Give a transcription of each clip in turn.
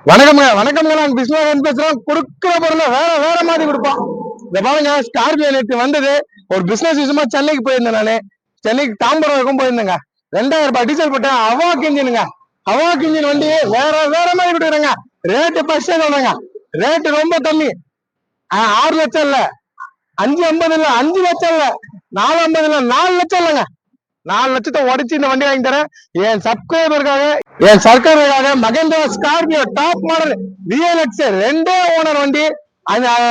வணக்கம்ங்க வணக்கம்ங்க. நாங்க பிஸ்மில்லா பேசுறோம். கொடுக்குற பொருளை வேற வேற மாதிரி கொடுப்போம். இந்த பாருங்க, ஸ்கார்பியோ நேற்று வந்தது. ஒரு பிசினஸ் விஷயமா சென்னைக்கு போயிருந்தேன். நானு சென்னைக்கு தாம்பரம் வரைக்கும் போயிருந்தேங்க. 2000 ரூபாய் டீசல் போட்டேன். அவாக் இன்ஜினுங்க. அவாக் இன்ஜின் வண்டி வேற வேற மாதிரி கொடுக்குறேங்க. ரேட்டு ஃபர்ஸ்ட் சொல்றேங்க. ரேட்டு ரொம்ப கம்மி. 6 லட்சம் இல்ல, 5,50 இல்ல, 5 லட்சம் இல்ல, 4,50 இல்ல, 4 லட்சம் இல்லைங்க. 4 லட்சத்தை உடச்சு இந்த வண்டி வாங்கி தரேன். என் சப்ஸ்கிரைபருக்காக Mahindra Scorpio top model VLX 2 owner வண்டி.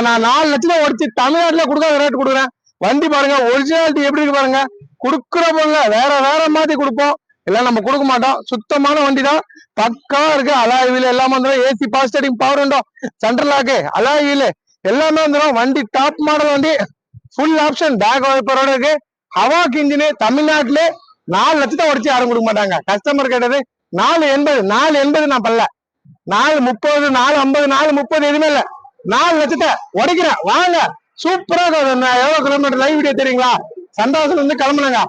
நான் 4 லட்சத்தை உடச்சு தமிழ்நாட்டுல கொடுக்காத ரேட் கொடுக்குறேன். வண்டி பாருங்க, ஒரிஜினாலிட்டி எப்படி இருக்கு பாருங்க. கொடுக்குற பொருள் வேற வேற மாதிரி கொடுப்போம். இல்ல நம்ம கொடுக்க மாட்டோம். சுத்தமான வண்டி தான். பக்கா இருக்கு. அலாய் வீல் எல்லாமே வந்துடும். AC power steering power window central lock alloy wheel எல்லாமே வந்துடும். வண்டி டாப் மாடல் வண்டி. ஃபுல் ஆப்ஷன் பேக் வைப்பரோட இருக்கு. அவாக் இன்ஜின் தமிழ்நாட்டுல 4 லட்சத்தை உடச்சு யாரும் கொடுக்க மாட்டாங்க. கஸ்டமர் கேட்டது 4,80 நான் பண்ணல. 4,30 4,50 4,30 எதுவுமே இல்ல. 4 லட்சத்தை உடைக்கிறேன் வாங்க. சூப்பரா எவ்வளவு கிலோமீட்டர் லைவ் வீடியோ தெரியுங்களா? சந்தோஷம் இருந்து கிளம்புனாங்க.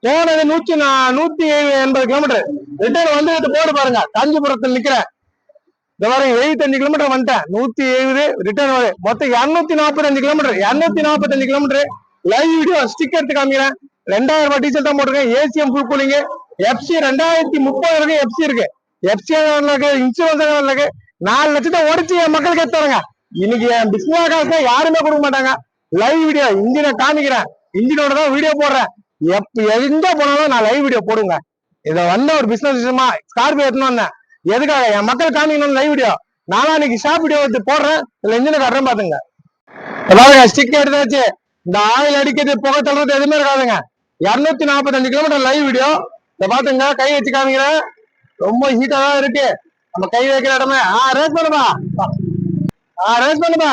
போனது 180 கிலோமீட்டர். ரிட்டர்ன் வந்து போடு பாருங்க. காஞ்சிபுரத்தில் நிக்கிறேன். இந்த மாதிரி 75 கிலோமீட்டர் வந்துட்டேன். 170 ரிட்டர்ன் வரும். மொத்தம் 245 kilometre. 245 kilometre live video sticker எடுத்து காமிக்கிறேன். 2000 ரூபாய் டீசல் தான் போட்டிருக்கேன். ACM full cooling. FC 2030 வரைக்கும் FC இருக்கு. FC இன்சூரன்ஸ் இருக்கு. 4 லட்சத்தை உடச்சு என் மக்களுக்கு எடுத்துறாங்க. இன்னைக்கு என் பிசினஸ் காசை யாருமே கொடுக்க மாட்டாங்க. லைவ் வீடியோ இன்ஜினை காமிக்கிறேன். இன்ஜினோட தான் வீடியோ போடுறேன். எங்க போனாலும் நான் லைவ் வீடியோ போடுங்க. இதை வந்த ஒரு பிசினஸ் விஷயமா ஸ்கார்பியோ எடுத்துன்னு வந்தேன். எதுக்காக? என் மக்கள் காமிக்கணும் லைவ் வீடியோ. நாளைக்கு ஷாப் வீடியோ எடுத்து போடுறேன். இல்ல இன்ஜினை காட்டுறேன் பாத்துங்க. பாருங்க, ஸ்டிக் எடுத்தாச்சு. இந்த ஆயில் அடிக்கிறது, புகை தள்ளுறது எதுவுமே இருக்காதுங்க. 245 கிலோமீட்டர் லைவ் வீடியோ. இத பாத்துங்க, கை வச்சு காமிக்கிறேன். ரொம்ப ஹீட்டா தான் இருக்கு. நம்ம கை வைக்கிற இடமே. ரேஸ் பண்ணுப்பா, ரேஸ் பண்ணுப்பா.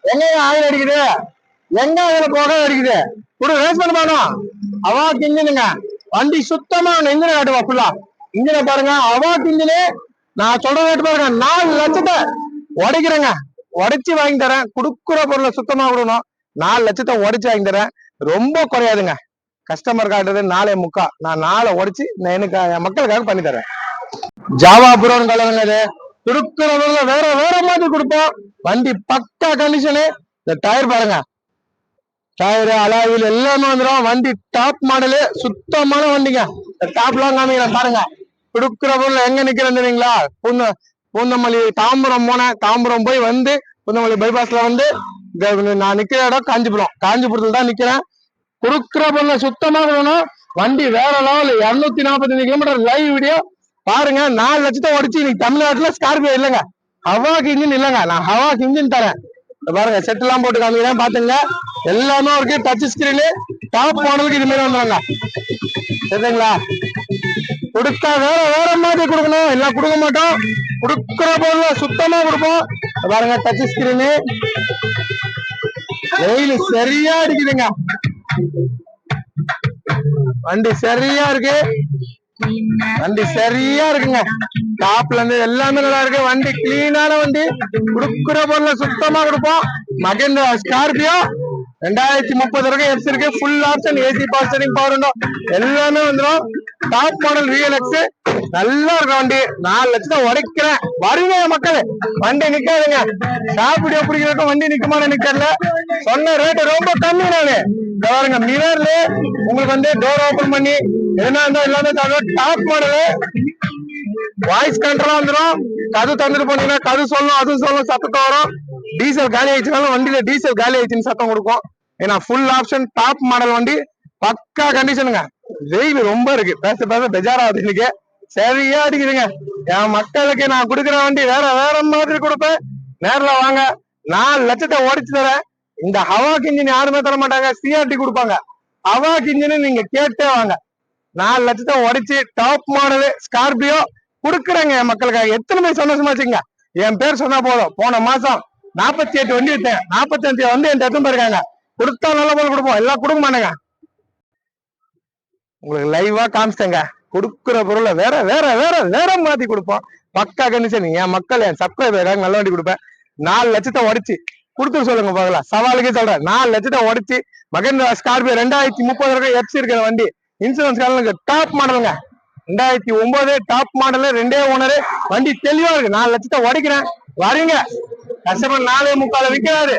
எங்க ஆயில் அடிக்குது? எங்க அதுல புகை அடிக்குது? கூட ரேஸ் பண்ணுப்பானோ. அவாக் இன்ஜினுங்க. வண்டி சுத்தமா இன்ஜினை காட்டுவா. ஃபுல்லா இன்ஜினை பாருங்க. அவாக் இன்ஜினு நான் சொல்ற ரேட் பாருங்க. 4 லட்சத்தை உடைக்கிறேங்க. உடைச்சு வாங்கி தரேன். கொடுக்குற பொருளை சுத்தமா விடணும். 4 லட்சத்தை உடைச்சு வாங்கி தரேன். ரொம்ப குறையாதுங்க. கஸ்டமர் காட்டுறது 4.75. நான் 4 உடைச்சு எனக்கு என் மக்களுக்காக பண்ணி தரேன். ஜாவா புரோன் கலருங்க. கொடுக்குற பொருளை வேற வேற மாதிரி கொடுப்போம். வண்டி பக்கா கண்டிஷனு. இந்த டயர் பாருங்க. டயரு அலாவில் எல்லாமே வந்துடும். வண்டி டாப் மாடலு. சுத்தமான வண்டிங்க. டாப்லாம் காமிக்கிறேன் பாருங்க. கொடுக்குற பொருள் எங்க நிக்கிறேன் தெரியுங்களா? பூந்தமல்லி தாம்பரம் போனேன். தாம்பரம் போய் வந்து பூந்தமல்லி பைபாஸ்ல வந்து நான் நிக்கிற இடம் காஞ்சிபுரம். காஞ்சிபுரத்துல தான் நிக்கிறேன். கொடுக்குற பொருளை சுத்தமா வேணும். வண்டி வேற லெவல். 245 கிலோமீட்டர் லைவ் வீடியோ பாருங்க. 4 லட்சத்தை உடச்சு இன்னைக்கு தமிழ்நாட்டுல ஸ்கார்பியோ இல்லைங்க. ஹவாக் இன்ஜின் இல்லைங்க. நான் ஹவாக் இன்ஜின் தரேன். பாருங்க, செட் எல்லாம் போட்டு காமிக்கிறேன் பாத்துங்க. எல்லாமே இருக்கு. டச் ஸ்கிரீனு டாப் மாடலுக்கு இது மாதிரி வந்துடுங்க. சரிங்களா? கொடுத்தா வேற வேற மாதிரி கொடுக்கணும். எல்லாம் கொடுக்க மாட்டோம். கொடுக்குற பொருளை சுத்தமா கொடுப்போம். பாருங்க, டச் ஸ்கிரீனு. வெயில் சரியா அடிக்குதுங்க. வண்டி சரியா இருக்கு. வண்டி சரியா இருக்குங்க. டாப்ல இருந்து எல்லாமே நல்லா இருக்கு. வண்டி கிளீனான வண்டி. கொடுக்குற பொருளை சுத்தமா கொடுப்போம். மகேந்திரா ஸ்கார்பியோ 2030 வரைக்கும் FC இருக்கு. Full option AC power steering power window எல்லாமே வந்துடும். டாப் மாடல் VLX நல்லா இருக்கும் வண்டி. 4 லட்சத்தை உடைக்கிறேன். வருங்க மக்கள். வண்டி நிக்காதுங்க. ஷாப் வீடியோ பிடிக்கிறதுக்கும் வண்டி நிக்குமான நிக்கல. சொன்ன ரேட்டு ரொம்ப கம்மி. நானு பாருங்க, மிரர்ல உங்களுக்கு டோர் ஓபன் பண்ணி எதுனா இருந்தா எல்லாமே டாப் மாடலு. வாய்ஸ் கண்ட்ரோலா வந்துடும். கது தந்துட்டு போனீங்கன்னா கது சொல்லணும், அது சொல்லணும், சத்தத்தை வரும். டீசல் காலி ஆயிடுச்சுனாலும் வண்டியில டீசல் காலி ஆயிடுச்சுன்னு சத்தம் கொடுக்கும். ஏன்னா ஃபுல் ஆப்ஷன் டாப் மாடல் வண்டி. பக்கா கண்டிஷனுங்க. வெயில் ரொம்ப இருக்கு. பேச பேச பெஜாராகுது. இன்னைக்கு சரியா அடிக்குதுங்க. என் மக்களுக்கு நான் கொடுக்குற வண்டி வேற வேற மாதிரி கொடுப்பேன். நேர்ல வாங்க. 4 லட்சத்தை உடைச்சு தரேன். இந்த ஹவாக் இன்ஜின் யாருமே தர மாட்டாங்க. CRT கொடுப்பாங்க. ஹவாக் இன்ஜின் நீங்க கேட்டே வாங்க. 4 லட்சத்தை உடைச்சு டாப் மாடலு ஸ்கார்பியோ கொடுக்குறேங்க என் மக்களுக்காக. எத்தனை பேர் சந்தோஷமா வச்சுங்க. என் பேர் சொன்னா போதும். போன மாசம் 48 வண்டி விட்டேன். 45 வந்து என் எத்தனை பேர் இருக்காங்க. கொடுத்தா நல்ல பொருள் கொடுப்போம். எல்லாம் கொடுக்க மாட்டேங்க. உங்களுக்கு லைவா காமிச்சிட்டேங்க. கொடுக்குற பொருளை வேற வேற வேற வேற மாத்தி கொடுப்போம். பக்கா கண்டிஷன். என் மக்கள், என் சப்ஸ்கிரைபருக்காக நல்ல வண்டி கொடுப்பேன். 4 லட்சத்தை உடைச்சு கொடுத்துட்டு சொல்லுங்க பாக்கலாம். சவாலுக்கே சொல்றேன். 4 லட்சத்தை உடைச்சு மகேந்திரா ஸ்கார்பியோ 2030 வரைக்கும் FC இருக்கிற வண்டி. இன்சூரன்ஸ் காலனுக்கு டாப் மாடலுங்க. 2009 டாப் மாடல் 2 ஓனர் வண்டி தெளிவா இருக்கு. 4 லட்சத்தை உடைக்கிறேன் வரீங்க. கஸ்டமர் 4.25 விற்கிறாரு.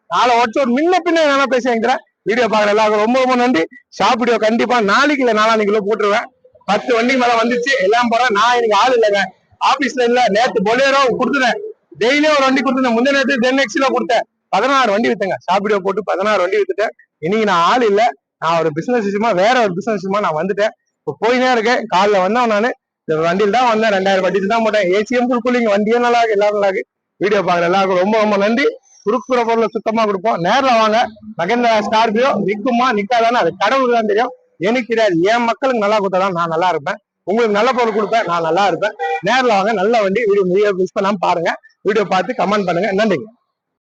4 உடச்சு ஒரு முன்ன பின்ன என்ன பேசுறேன். வீடியோ பாக்குற எல்லாருக்கும் ரொம்ப ரொம்ப நன்றி. ஷாப் வீடியோ கண்டிப்பா நாளைக்கு இல்ல நாளான்னைக்குள்ள போட்டுருவேன். 10 வண்டி மேல வந்துச்சு எல்லாம் போறேன். நான் இன்னைக்கு ஆள் இல்லைங்க, ஆபீஸ்ல இல்ல. நேத்து பொலேரோ கொடுத்துட்டேன், டெய்லியும் ஒரு வண்டி கொடுத்துட்டேன். முந்தின நேரத்து தென்எக்ஸ்ல கொடுத்தேன். 16 வண்டி வித்துங்க. ஷாப் வீடியோ போட்டு 16 வண்டி வித்துட்டேன். இன்னைக்கு நான் ஆள் இல்ல, நான் ஒரு பிசினஸ் விஷயமா வேற ஒரு பிசினஸ் விஷயமா நான் வந்துட்டேன். இப்போ போயினே இருக்கேன். காலைல வந்தேன், நானு இந்த வண்டியில் தான் வந்தேன். 2000 வண்டி தான் போட்டேன். ஏசிஎம் ஃபுல் கூலிங், வண்டியும் நல்லா இருக்கு, எல்லாரும் நல்லா இருக்கு. வீடியோ பாக்குற எல்லாருக்கும் ரொம்ப ரொம்ப நன்றி. குறுக்குற பொருளை சுத்தமா கொடுப்போம். நேரில் வாங்க. மகேந்திரா ஸ்கார்பியோ நிக்குமா நிக்காதான்னு அது கடவுளுக்கு தான் தெரியும், எனக்கு தெரியாது. என் மக்களுக்கு நல்லா கொடுத்தாதான் நான் நல்லா இருப்பேன். உங்களுக்கு நல்ல பொருள் கொடுப்பேன், நான் நல்லா இருப்பேன். நேரில் வாங்க, நல்ல வண்டி. வீடியோ மிஸ் பண்ணாம பாருங்க. வீடியோ பார்த்து கமெண்ட் பண்ணுங்க. நன்றிங்க.